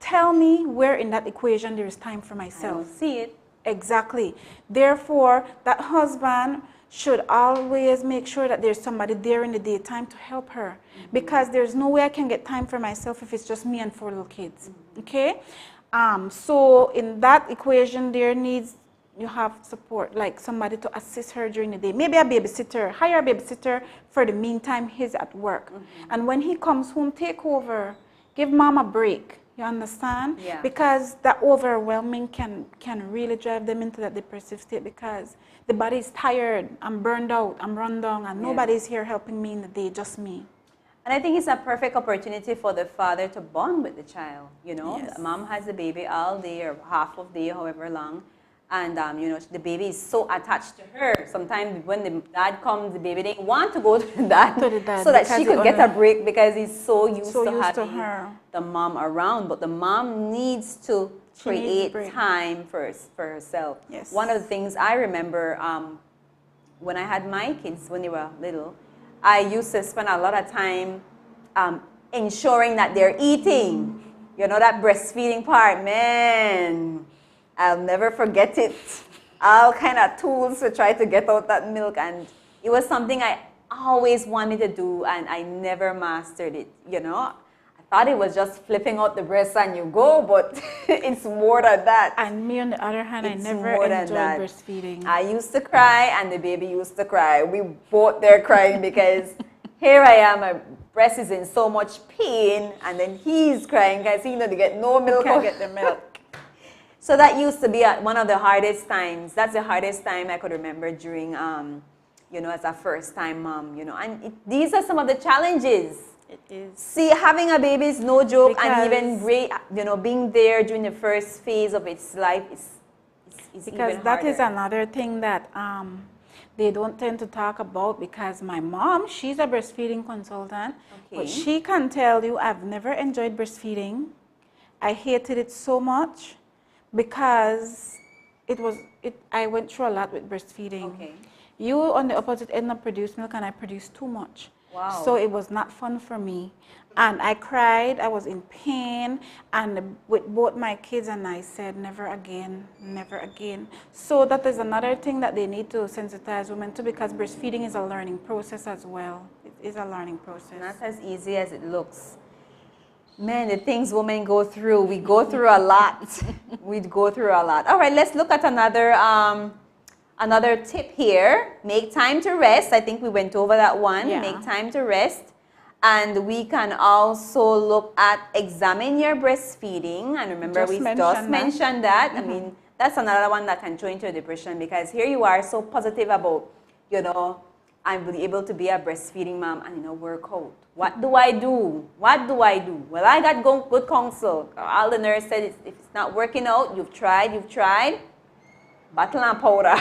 Tell me where in that equation there is time for myself. I don't see it. Exactly. Therefore, that husband should always make sure that there's somebody there in the daytime to help her. Because there's no way I can get time for myself if it's just me and 4 little kids. Okay? So in that equation, you have support, like somebody to assist her during the day. Maybe a babysitter. Hire a babysitter for the meantime he's at work. And when he comes home, take over. Give mom a break. You understand? Yeah. Because that overwhelming can really drive them into that depressive state, because the body is tired, I'm burned out, I'm run down, and nobody's here helping me in the day, just me. And I think it's a perfect opportunity for the father to bond with the child. You know, mom has the baby all day or half of the day, however long. And, you know, the baby is so attached to her. Sometimes when the dad comes, the baby didn't want to go to the dad, so that she could get a break, because he's so used to having the mom around. But the mom needs to create time for herself. Yes. One of the things I remember when I had my kids when they were little, I used to spend a lot of time ensuring that they're eating. You know, that breastfeeding part, man, I'll never forget it. All kind of tools to try to get out that milk, and it was something I always wanted to do, and I never mastered it, you know. I thought it was just flipping out the breast and you go, but it's more than that. And me, on the other hand, I never enjoyed breastfeeding. I used to cry, and the baby used to cry. We both there crying because here I am, my breast is in so much pain, and then he's crying because he they get no milk. Can't get the milk. So that used to be one of the hardest times. That's the hardest time I could remember during, you know, as a first-time mom, you know. And these are some of the challenges. It is. See, having a baby is no joke, Because, and even, you know, being there during the first phase of its life is because even that harder. is another thing that they don't tend to talk about, because my mom, she's a breastfeeding consultant, but she can tell you, I've never enjoyed breastfeeding. I hated it so much because I went through a lot with breastfeeding. Okay. You on the opposite end of produce milk, and I produced too much. Wow. So it was not fun for me. And I cried, I was in pain, and with both my kids, and I said, never again, never again. So that is another thing that they need to sensitize women to, because breastfeeding is a learning process as well. It is a learning process. Not as easy as it looks. Man, the things women go through, we go through a lot. We go through a lot. All right, let's look at another tip here. Make time to rest. I think we went over that one. Yeah. Make time to rest. And we can also look at examine your breastfeeding. And remember, we just mentioned that. I mean, that's another one that can throw into depression, because here you are so positive about, you know, I'm able to be a breastfeeding mom and, you know, work out. What do I do? What do I do? Well, I got good counsel. All the nurse said, if it's not working out, you've tried. Bottle and powder.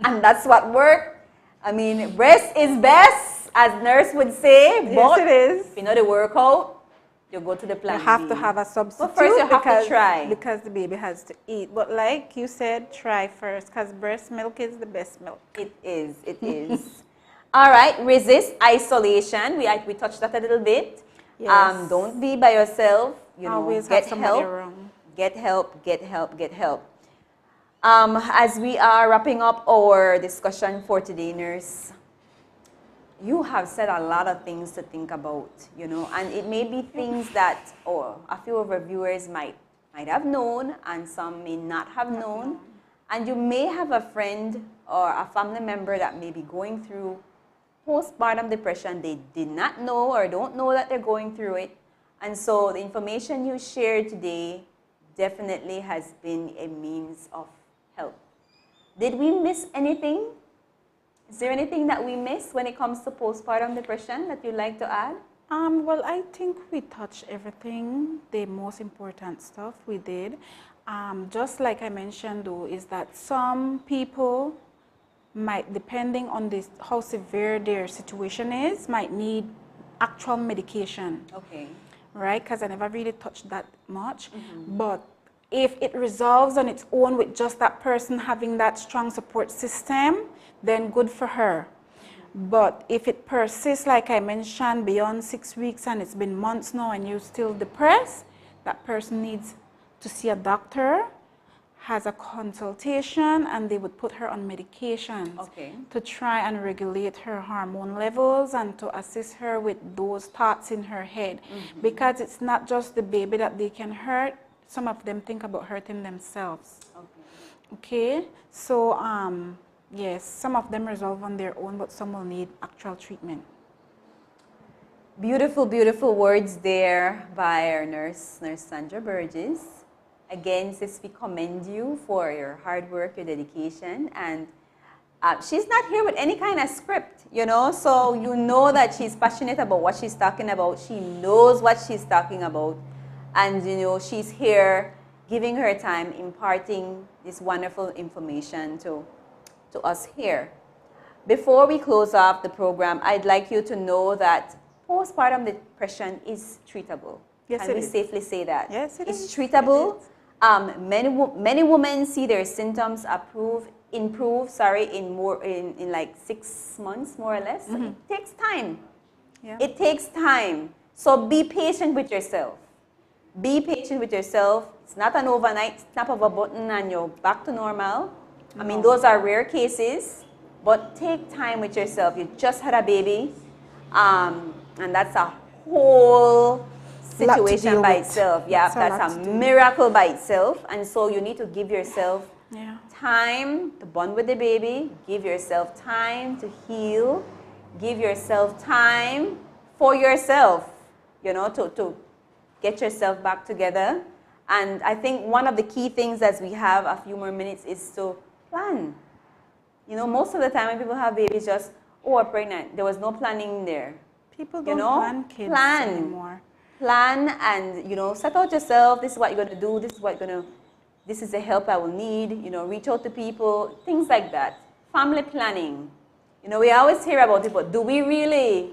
And that's what worked. I mean, breast is best, as nurse would say. Yes, it is. If you know the workout, you go to the plan You have B. to have a substitute. But first you have to try. Because the baby has to eat. But like you said, try first, because breast milk is the best milk. It is. It is. All right. Resist isolation. We touched that a little bit. Yes. Don't be by yourself. You know, Always get have somebody help. around. Get help. Get help. Get help. As we are wrapping up our discussion for today, nurse, you have said a lot of things to think about, you know, and it may be things that a few of our viewers might have known, and some may not have known. And you may have a friend or a family member that may be going through postpartum depression. They did not know or don't know that they're going through it. And so the information you shared today definitely has been a means of help. Did we miss anything? Is there anything that we missed when it comes to postpartum depression that you'd like to add? Well, I think we touched everything, the most important stuff we did. Just like I mentioned, though, is that some people might, depending on this, how severe their situation is, might need actual medication. Okay. Right? Because I never really touched that much. But if it resolves on its own with just that person having that strong support system, then good for her. But if it persists, like I mentioned, beyond 6 weeks and it's been months now and you're still depressed, that person needs to see a doctor, has a consultation, and they would put her on medications to try and regulate her hormone levels and to assist her with those thoughts in her head. Because it's not just the baby that they can hurt. Some of them think about hurting themselves. Okay? So, yes, some of them resolve on their own, but some will need actual treatment. Beautiful, beautiful words there by our Nurse Sandra Burgess. Again, sis, we commend you for your hard work, your dedication, and she's not here with any kind of script, you know, so you know that she's passionate about what she's talking about. She knows what she's talking about, and, you know, she's here giving her time, imparting this wonderful information to us here. Before we close off the program, I'd like you to know that postpartum depression is treatable. Yes, Can we safely say that? Yes, it is. It's treatable. Many women see their symptoms improve in like 6 months, more or less. So it takes time. Yeah. It takes time. So be patient with yourself. Be patient with yourself. It's not an overnight snap of a button and you're back to normal. I mean, those are rare cases, but take time with yourself. You just had a baby, and that's a whole situation by itself. Yeah, that's a miracle by itself. And so you need to give yourself time to bond with the baby, give yourself time to heal, give yourself time for yourself, you know, to get yourself back together. And I think one of the key things as we have a few more minutes is to plan. You know, most of the time when people have babies, just, oh, I'm pregnant. There was no planning there. People don't plan kids anymore. Plan and, you know, set out yourself. This is what you're going to do. This is what you're going to, this is the help I will need. You know, reach out to people, things like that. Family planning. You know, we always hear about it, but do we really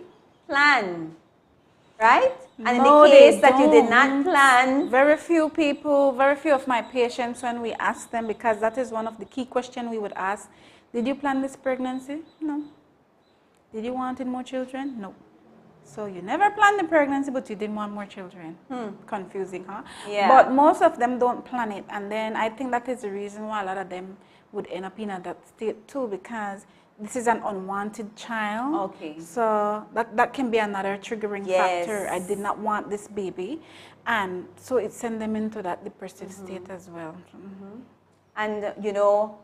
plan? Right? And No, in the case that you don't. did not plan, Very few people, very few of my patients, when we ask them, because that is one of the key questions we would ask, did you plan this pregnancy? No. Did you want more children? No. So you never planned the pregnancy, but you didn't want more children. Confusing, huh? Yeah. But most of them don't plan it. And then I think that is the reason why a lot of them would end up in that state too, because this is an unwanted child. Okay. So that can be another triggering factor. I did not want this baby. And so it sends them into that depressive state as well. and you know,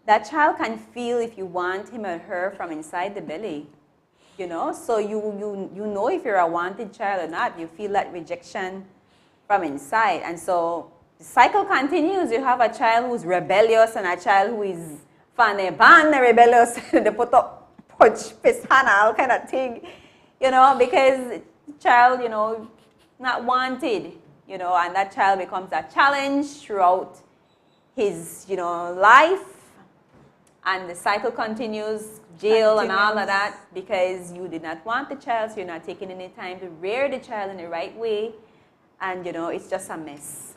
that child can feel if you want him or her from inside the belly. You know, so you know if you're a wanted child or not. You feel that rejection from inside. And so the cycle continues. You have a child who's rebellious and a child who is rebellious, they put up punch, pistana, all kind of thing, you know, because the child, you know, not wanted, you know, and that child becomes a challenge throughout his, you know, life, and the cycle continues, jail and all of that, because you did not want the child, so you're not taking any time to rear the child in the right way, and, you know, it's just a mess,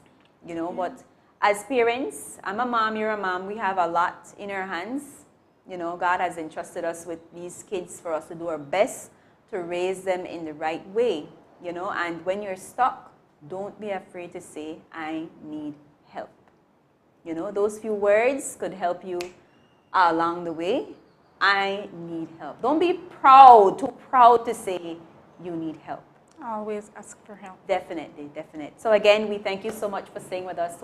you know, but as parents, I'm a mom, you're a mom, we have a lot in our hands. You know, God has entrusted us with these kids for us to do our best to raise them in the right way, you know, and when you're stuck, don't be afraid to say, I need help. You know, those few words could help you along the way. I need help. Don't be proud, too proud to say you need help. Always ask for help. Definitely, definitely. So again, we thank you so much for staying with us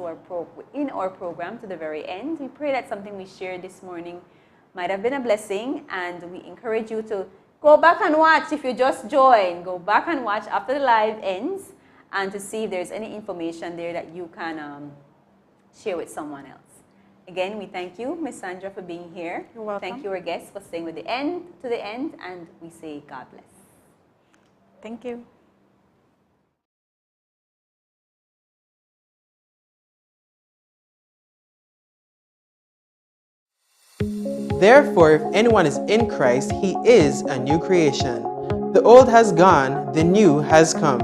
in our program to the very end. We pray that something we shared this morning might have been a blessing, and we encourage you to go back and watch. If you just joined, go back and watch after the live ends, and to see if there's any information there that you can share with someone else. Again, we thank you, Ms. Sandra, for being here. You're welcome. Thank you, our guests, for staying to the end, and we say God bless. Thank you. Therefore, if anyone is in Christ, he is a new creation. The old has gone, the new has come.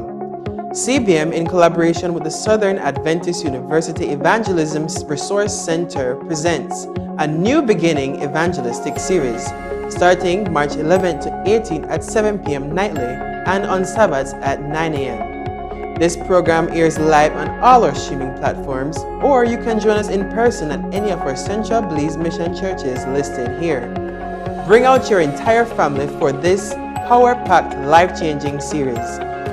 CBM, in collaboration with the Southern Adventist University Evangelism Resource Center, presents a New Beginning evangelistic series, starting March 11 to 18 at 7 p.m. nightly and on Sabbaths at 9 a.m. This program airs live on all our streaming platforms, or you can join us in person at any of our Central Belize Mission churches listed here. Bring out your entire family for this power-packed, life-changing series.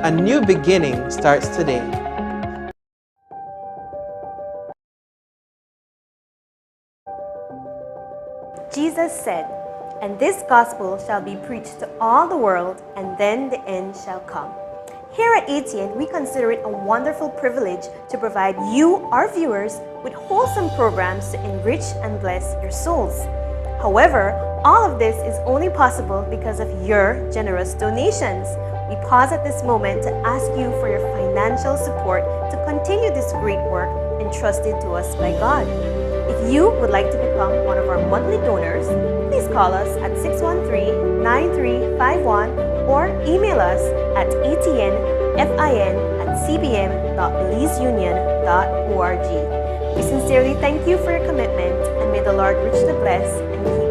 A new beginning starts today. Jesus said, "And this gospel shall be preached to all the world, and then the end shall come." Here at ATN, we consider it a wonderful privilege to provide you, our viewers, with wholesome programs to enrich and bless your souls. However, all of this is only possible because of your generous donations. We pause at this moment to ask you for your financial support to continue this great work entrusted to us by God. If you would like to become one of our monthly donors, please call us at 613-9351 or email us at atnfin@cbm.belizeunion.org. We sincerely thank you for your commitment, and may the Lord richly bless and keep